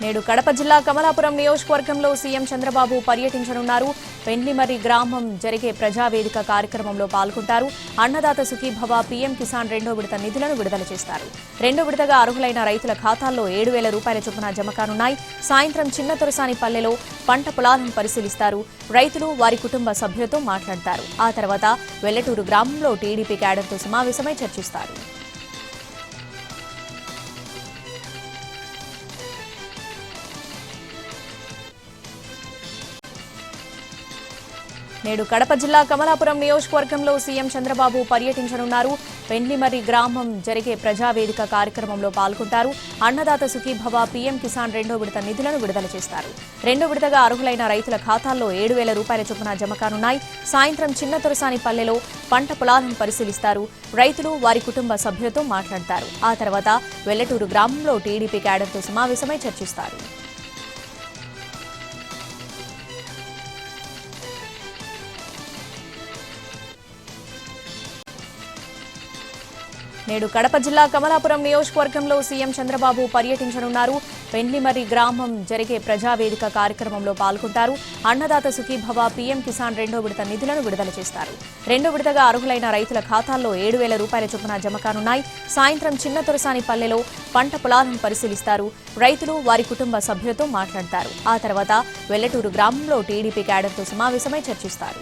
నేడు కడప జిల్లా కమలాపురం నియోజకవర్గంలో సీఎం చంద్రబాబు పర్యటించనున్నారు. పెండ్లిమర్రి గ్రామం జరిగే ప్రజావేదిక కార్యక్రమంలో పాల్గొంటారు. అన్నదాత సుఖీభవ పీఎం కిసాన్ రెండో విడత నిధులను విడుదల చేస్తారు. రెండో విడతగా అర్హులైన రైతుల ఖాతాల్లో 7,000 రూపాయల చొప్పున జమ కానున్నాయి. సాయంత్రం చిన్న తొరసాని పల్లెలో పంట పొలాలను పరిశీలిస్తారు. రైతులు వారి కుటుంబ సభ్యులతో మాట్లాడతారు. ఆ తర్వాత వెల్లటూరు గ్రామంలో టీడీపీ క్యాడర్తో సమావేశమై చర్చిస్తారు. నేడు కడప జిల్లా కమలాపురం నియోజకవర్గంలో సీఎం చంద్రబాబు పర్యటించనున్నారు. పెండ్లిమర్రి గ్రామం జరిగే ప్రజావేదిక కార్యక్రమంలో పాల్గొంటారు. అన్నదాత సుఖీభవ పీఎం కిసాన్ రెండో విడత నిధులను విడుదల చేస్తారు. రెండో విడతగా అర్హులైన రైతుల ఖాతాల్లో 7,000 రూపాయల చొప్పున జమ కానున్నాయి. సాయంత్రం చిన్న తొరసాని పల్లెలో పంట పొలాలను పరిశీలిస్తారు. రైతులు వారి కుటుంబ సభ్యులతో మాట్లాడతారు. ఆ తర్వాత వెల్లటూరు గ్రామంలో టీడీపీ క్యాడర్తో సమావేశమై చర్చిస్తారు. నేడు కడప జిల్లా కమలాపురం నియోజకవర్గంలో సీఎం చంద్రబాబు పర్యటించనున్నారు. పెండ్లిమర్రి గ్రామం జరిగే ప్రజావేదిక కార్యక్రమంలో పాల్గొంటారు. అన్నదాత సుఖీభవ పీఎం కిసాన్ రెండో విడత నిధులను విడుదల చేస్తారు. రెండో విడతగా అర్హులైన రైతుల ఖాతాల్లో 7,000 రూపాయల చొప్పున జమ కానున్నాయి. సాయంత్రం చిన్న తొరసాని పల్లెలో పంట పొలాలను పరిశీలిస్తారు. రైతులు వారి కుటుంబ సభ్యులతో మాట్లాడతారు. ఆ తర్వాత వెల్లటూరు గ్రామంలో టీడీపీ క్యాడర్తో సమావేశమై చర్చిస్తారు.